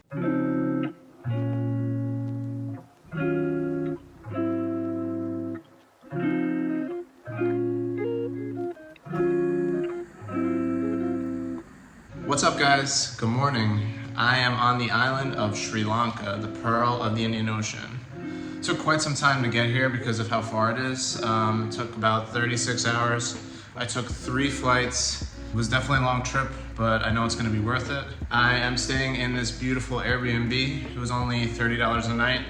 What's up, guys? Good morning. I am on the island of Sri Lanka, the pearl of the Indian Ocean. It took quite some time to get here because of how far it is. It took about 36 hours. I took 3 flights. It was definitely a long trip, but I know it's gonna be worth it. I am staying in this beautiful Airbnb. It was only $30 a night.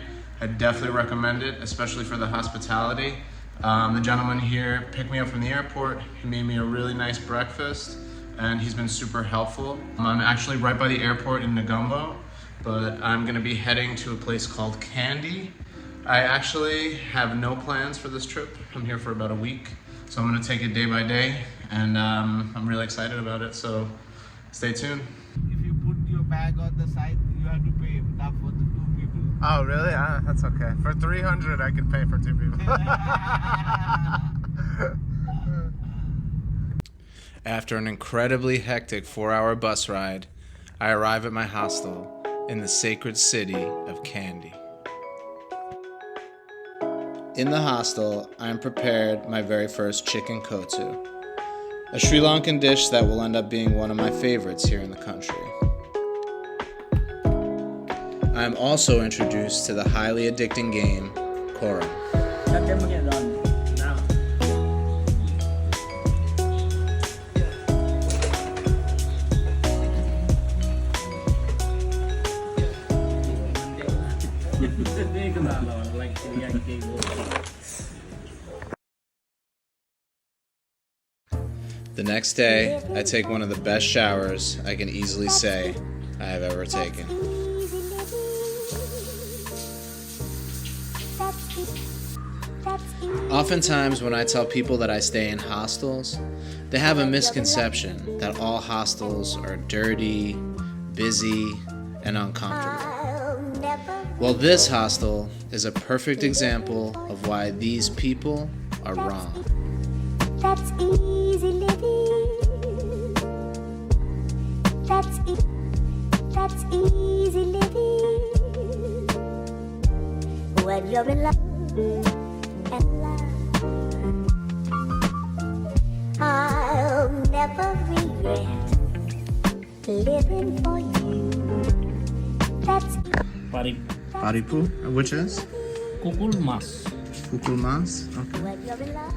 I definitely recommend it, especially for the hospitality. The gentleman here picked me up from the airport. He made me a really nice breakfast, and he's been super helpful. I'm actually right by the airport in Negombo, but I'm gonna be heading to a place called Kandy. I actually have no plans for this trip. I'm here for about a week, so I'm gonna take it day by day, and I'm really excited about it, so stay tuned. If you put your bag on the side, you have to pay that for the 2 people. Oh, really? That's okay. For 300, I could pay for 2 people. After an incredibly hectic 4-hour bus ride, I arrive at my hostel in the sacred city of Kandy. In the hostel, I am prepared my very first chicken kotu, a Sri Lankan dish that will end up being one of my favorites here in the country. I am also introduced to the highly addicting game, Koram. The next day, I take one of the best showers I can easily say I have ever taken. Oftentimes when I tell people that I stay in hostels, they have a misconception that all hostels are dirty, busy, and uncomfortable. Well, this hostel is a perfect example of why these people are wrong. That's easy living. That's easy living. When you're in love and love, I'll never regret living for you. That's Paripu, which is? Kukul mas. Kukul mas? Okay. when you're in love.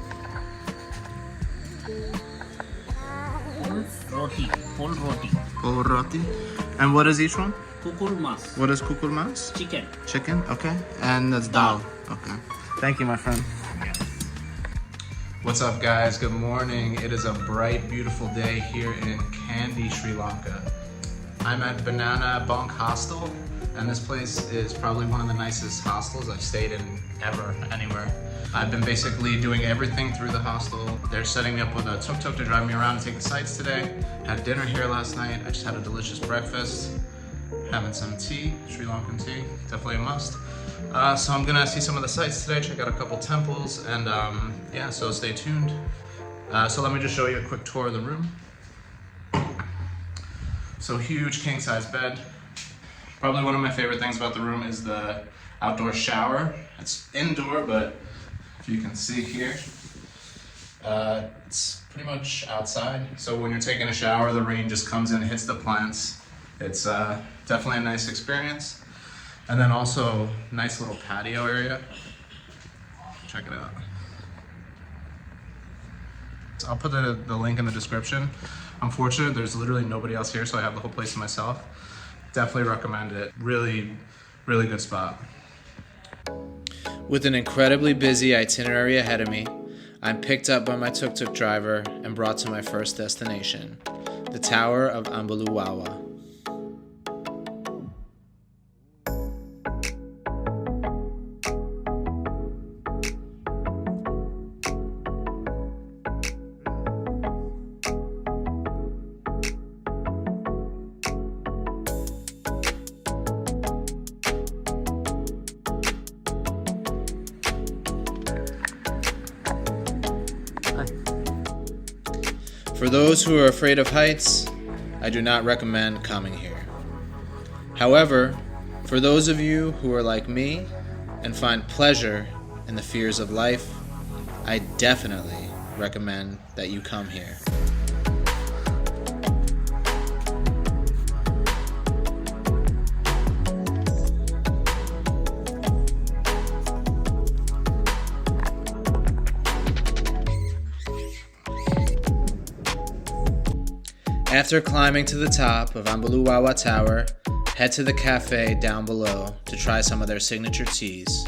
Roti. Full roti. Full roti. And what is each one? Kukul mas. What is kukul mas? Chicken. Chicken, okay. And that's dal. Okay. Thank you, my friend. What's up, guys? Good morning. It is a bright, beautiful day here in Kandy, Sri Lanka. I'm at Banana Bunk Hostel, and this place is probably one of the nicest hostels I've stayed in ever, anywhere. I've been basically doing everything through the hostel. They're setting me up with a tuk-tuk to drive me around and take the sights today. Had dinner here last night. I just had a delicious breakfast. Having some tea, Sri Lankan tea, definitely a must. So I'm gonna see some of the sights today, check out a couple temples, and yeah, so stay tuned. So let me just show you a quick tour of the room. So huge king-size bed. Probably one of my favorite things about the room is the outdoor shower. It's indoor, but if you can see here, it's pretty much outside. So when you're taking a shower, the rain just comes in and hits the plants. It's definitely a nice experience. And then also, nice little patio area. Check it out. So I'll put the link in the description. Unfortunately, there's literally nobody else here, so I have the whole place to myself. Definitely recommend it. Really, really good spot. With an incredibly busy itinerary ahead of me, I'm picked up by my tuk-tuk driver and brought to my first destination, the Tower of Ambuluwawa. For those who are afraid of heights, I do not recommend coming here. However, for those of you who are like me and find pleasure in the fears of life, I definitely recommend that you come here. After climbing to the top of Ambuluwawa Tower, head to the cafe down below to try some of their signature teas.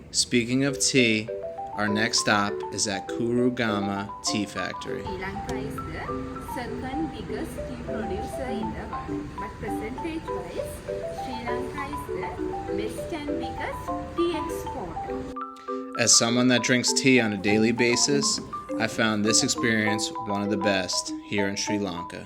Speaking of tea, our next stop is at Kurugama Tea Factory. Sri Lanka is the second biggest tea producer in the world. But percentage-wise, Sri Lanka is the best and biggest tea exporter. As someone that drinks tea on a daily basis, I found this experience one of the best here in Sri Lanka.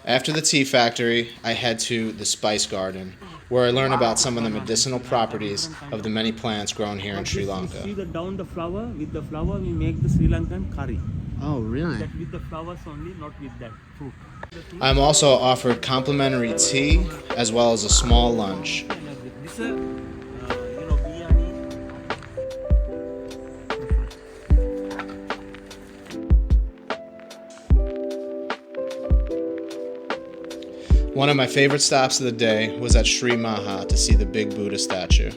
After the tea factory, I head to the spice garden, where I learn about some of the medicinal properties of the many plants grown here in Sri See Lanka. down the flower, with the flower we make the Sri Lankan curry. Oh, really? That with the flowers only, not with that fruit. I'm also offered complimentary tea as well as a small lunch. This biryani. One of my favorite stops of the day was at Sri Maha to see the big Buddha statue.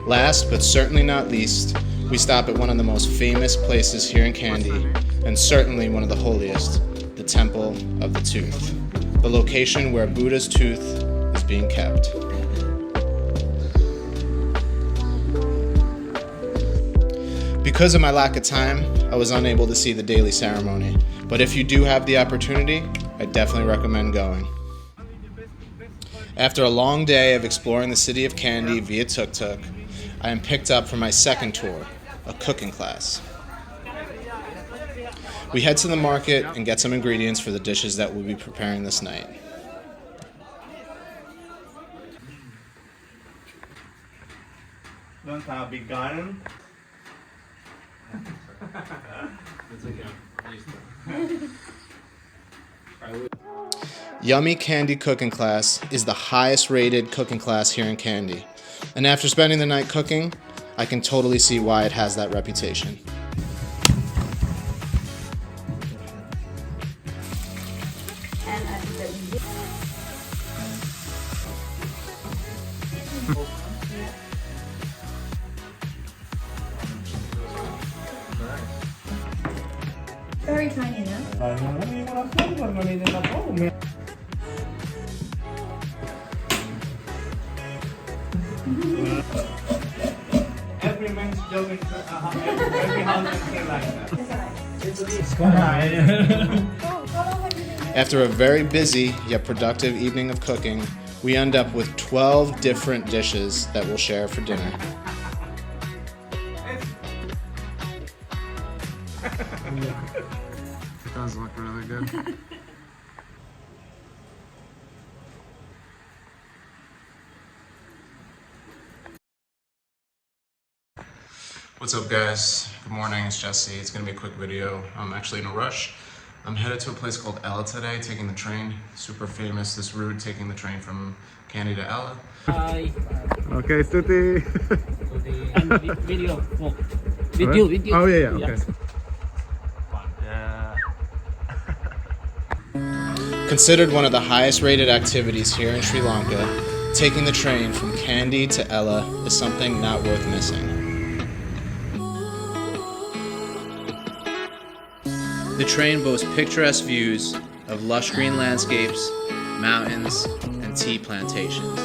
Last but certainly not least, we stop at one of the most famous places here in Kandy, and certainly one of the holiest, the Temple of the Tooth, the location where Buddha's tooth is being kept. Because of my lack of time, I was unable to see the daily ceremony, but if you do have the opportunity, I definitely recommend going. After a long day of exploring the city of Kandy via tuk-tuk, I am picked up for my second tour, a cooking class. We head to the market and get some ingredients for the dishes that we'll be preparing this night. Don't have a big garden. Yummy Kandy Cooking Class is the highest rated cooking class here in Kandy. And after spending the night cooking, I can totally see why it has that reputation. Very tiny, no? Every man's job in every house in Sri Lanka. After a very busy yet productive evening of cooking, we end up with 12 different dishes that we'll share for dinner. It does look really good. What's up, guys? Good morning, it's Jesse. It's gonna be a quick video. I'm actually in a rush. I'm headed to a place called Ella today, taking the train. Super famous, this route, taking the train from Kandy to Ella. Hi. Okay, Stuti. And video. Oh. With you. Oh, yeah, okay. Considered one of the highest rated activities here in Sri Lanka, taking the train from Kandy to Ella is something not worth missing. The train boasts picturesque views of lush green landscapes, mountains, and tea plantations.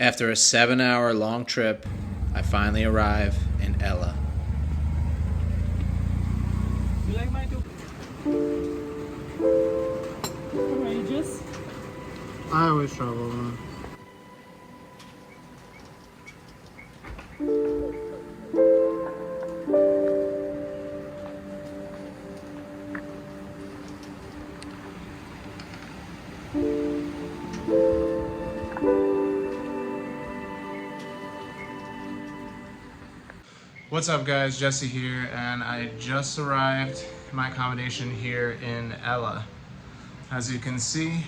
After a 7-hour long trip, I finally arrive in Ella. You like my two? Outrageous. I always travel. What's up guys, Jesse here, and I just arrived in my accommodation here in Ella. As you can see,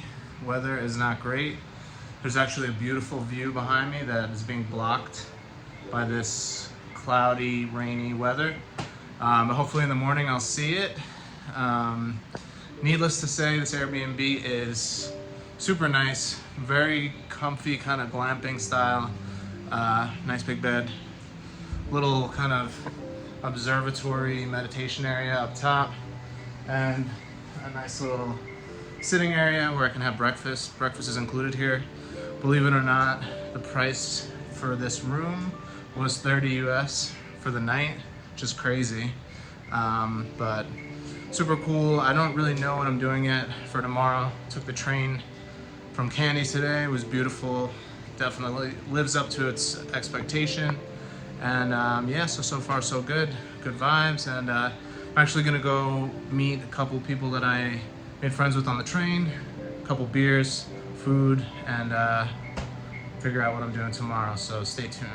weather is not great. There's actually a beautiful view behind me that is being blocked by this cloudy, rainy weather. But hopefully in the morning I'll see it. Needless to say, this Airbnb is super nice, very comfy, kind of glamping style. Nice big bed. Little kind of observatory meditation area up top, and a nice little sitting area where I can have breakfast. Breakfast is included here. Believe it or not, the price for this room was 30 US for the night, which is crazy. But super cool. I don't really know what I'm doing yet for tomorrow. Took the train from Kandy today. It was beautiful. Definitely lives up to its expectation. And yeah, so far so good. Good vibes. And I'm actually gonna go meet a couple people that I made friends with on the train. A couple beers, food, and figure out what I'm doing tomorrow. So stay tuned.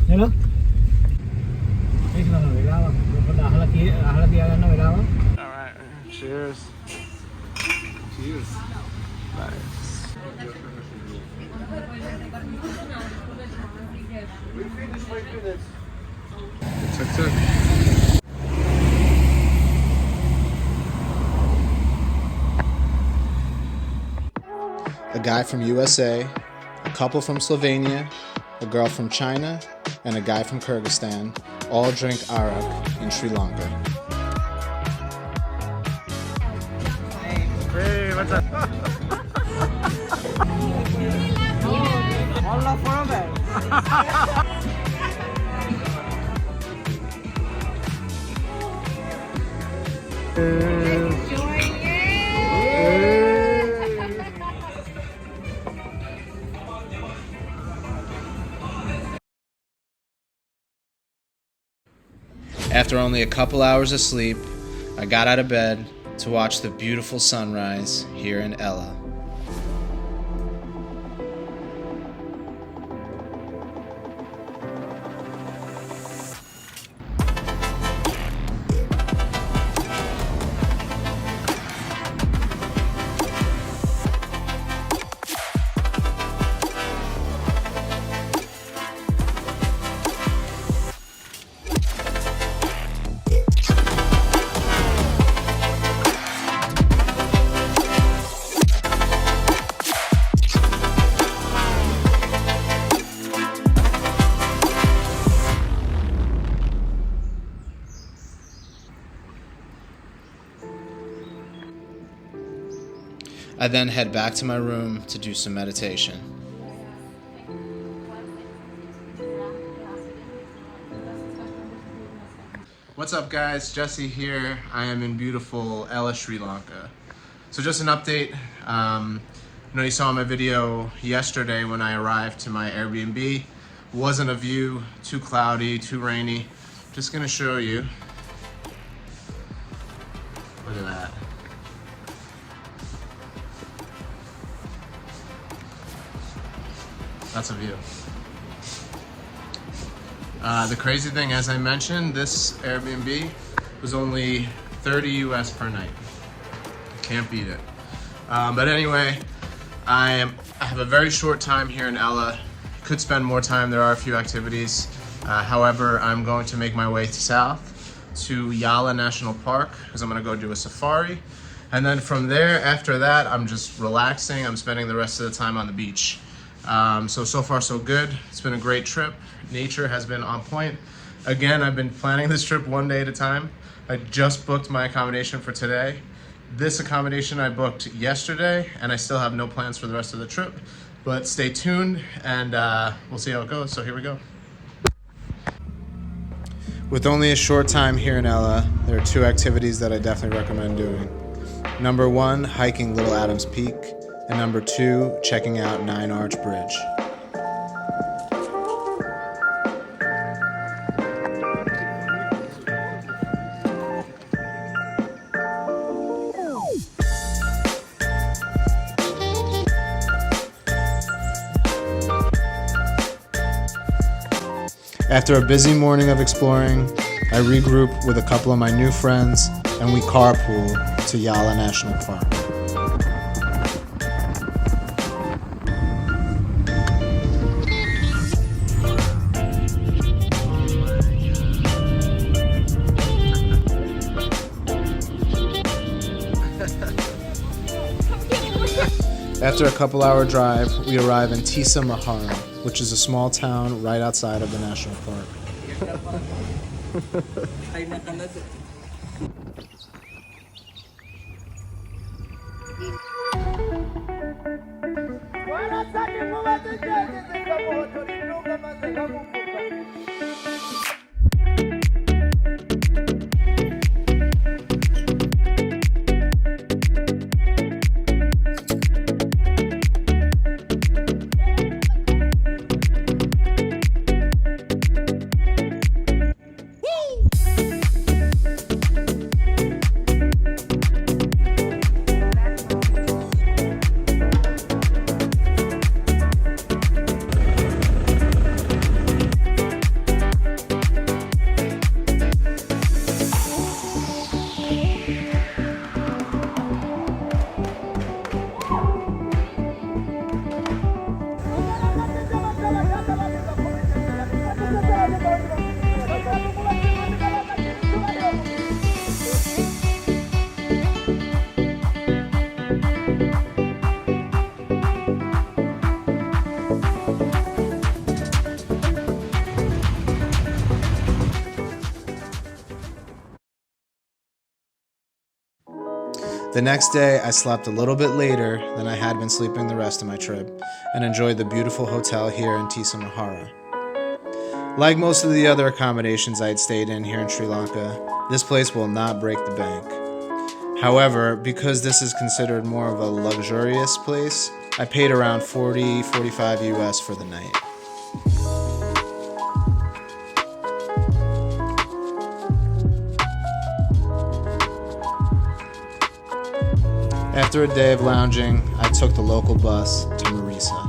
Hello? Alright, cheers. Cheers. Nice. Tuk. A guy from USA, a couple from Slovenia, a girl from China, and a guy from Kyrgyzstan all drink arak in Sri Lanka. Hey, what's up? All love for a bag. After only a couple hours of sleep, I got out of bed to watch the beautiful sunrise here in Ella. I then head back to my room to do some meditation. What's up guys, Jesse here. I am in beautiful Ella, Sri Lanka. So just an update. You saw my video yesterday when I arrived to my Airbnb. Wasn't a view, too cloudy, too rainy. Just gonna show you. Look at that. That's a view. The crazy thing, as I mentioned, this Airbnb was only 30 US per night. Can't beat it. But anyway, I have a very short time here in Ella. Could spend more time. There are a few activities. However, I'm going to make my way south to Yala National Park because I'm going to go do a safari. And then from there, after that, I'm just relaxing. I'm spending the rest of the time on the beach. So far so good. It's been a great trip. Nature has been on point. Again, I've been planning this trip one day at a time. I just booked my accommodation for today. This accommodation I booked yesterday, and I still have no plans for the rest of the trip. But stay tuned, and we'll see how it goes. So here we go. With only a short time here in Ella, there are 2 activities that I definitely recommend doing. Number 1, hiking Little Adams Peak, and number 2, checking out Nine Arch Bridge. After a busy morning of exploring, I regroup with a couple of my new friends and we carpool to Yala National Park. After a couple-hour drive, we arrive in Tisamaharra, which is a small town right outside of the national park. The next day, I slept a little bit later than I had been sleeping the rest of my trip and enjoyed the beautiful hotel here in Tisamaharra. Like most of the other accommodations I had stayed in here in Sri Lanka, this place will not break the bank. However, because this is considered more of a luxurious place, I paid around $40-45 US for the night. After a day of lounging, I took the local bus to Marisa.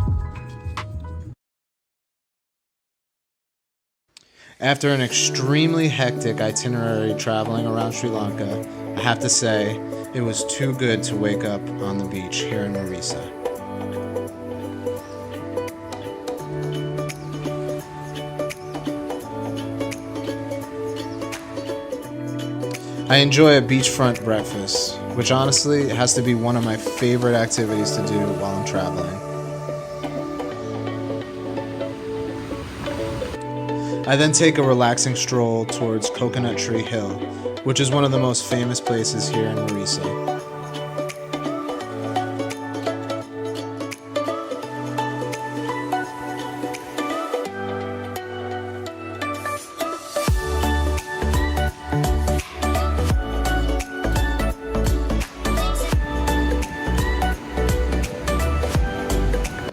After an extremely hectic itinerary traveling around Sri Lanka, I have to say, it was too good to wake up on the beach here in Marisa. I enjoy a beachfront breakfast, which honestly has to be one of my favorite activities to do while I'm traveling. I then take a relaxing stroll towards Coconut Tree Hill, which is one of the most famous places here in Marisa.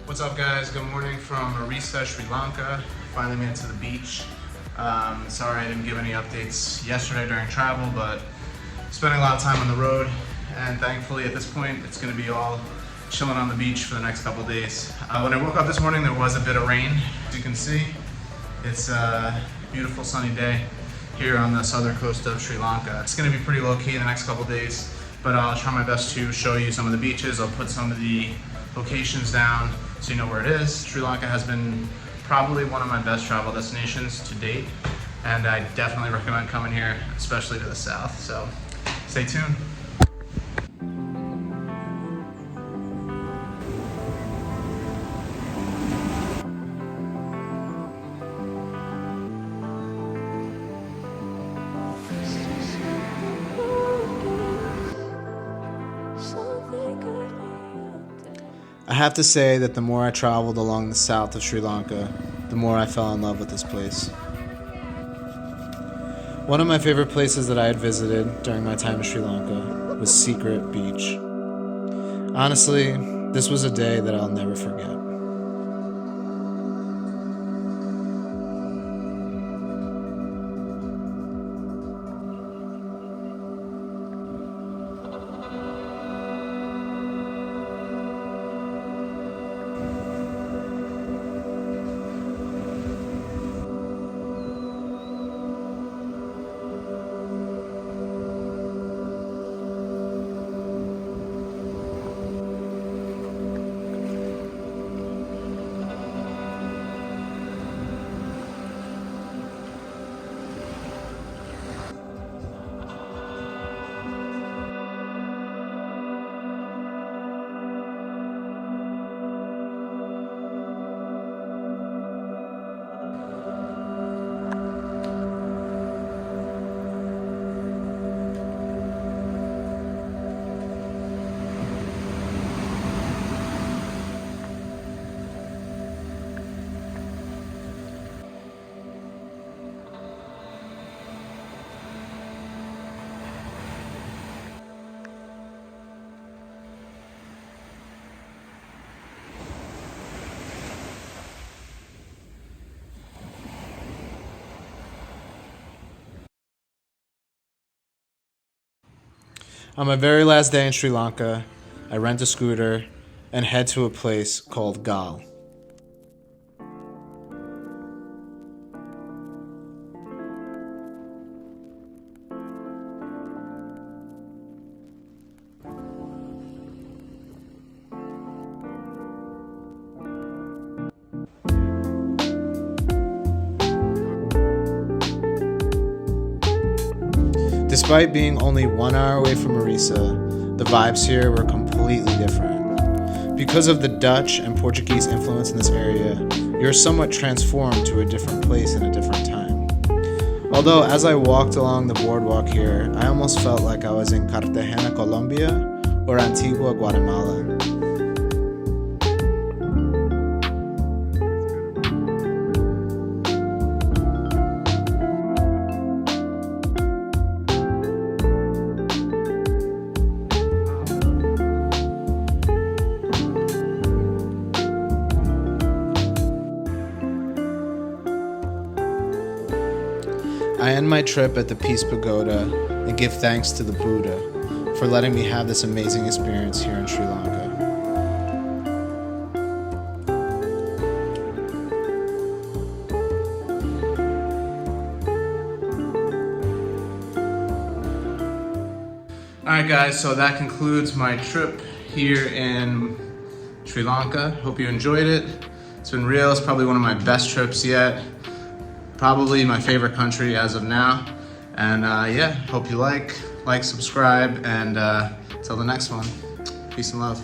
What's up guys, good morning from Marisa, Sri Lanka. Finally made it to the beach. Sorry I didn't give any updates yesterday during travel, but spending a lot of time on the road, and thankfully at this point it's going to be all chilling on the beach for the next couple days. When I woke up this morning there was a bit of rain. As you can see, it's a beautiful sunny day here on the southern coast of Sri Lanka. It's going to be pretty low-key the next couple days, but I'll try my best to show you some of the beaches. I'll put some of the locations down so you know where it is. Sri Lanka has been probably one of my best travel destinations to date, and I definitely recommend coming here, especially to the south, so stay tuned. have to say that the more I traveled along the south of Sri Lanka, the more I fell in love with this place. One of my favorite places that I had visited during my time in Sri Lanka was Secret Beach. Honestly, this was a day that I'll never forget. On my very last day in Sri Lanka, I rent a scooter and head to a place called Gal. Despite being only 1 hour away from Marisa, the vibes here were completely different. Because of the Dutch and Portuguese influence in this area, you're somewhat transformed to a different place in a different time. Although as I walked along the boardwalk here, I almost felt like I was in Cartagena, Colombia, or Antigua, Guatemala. I end my trip at the Peace Pagoda and give thanks to the Buddha for letting me have this amazing experience here in Sri Lanka. Alright guys, so that concludes my trip here in Sri Lanka. Hope you enjoyed it. It's been real. It's probably one of my best trips yet. Probably my favorite country as of now. And yeah, hope you like, subscribe, and till the next one. Peace and love.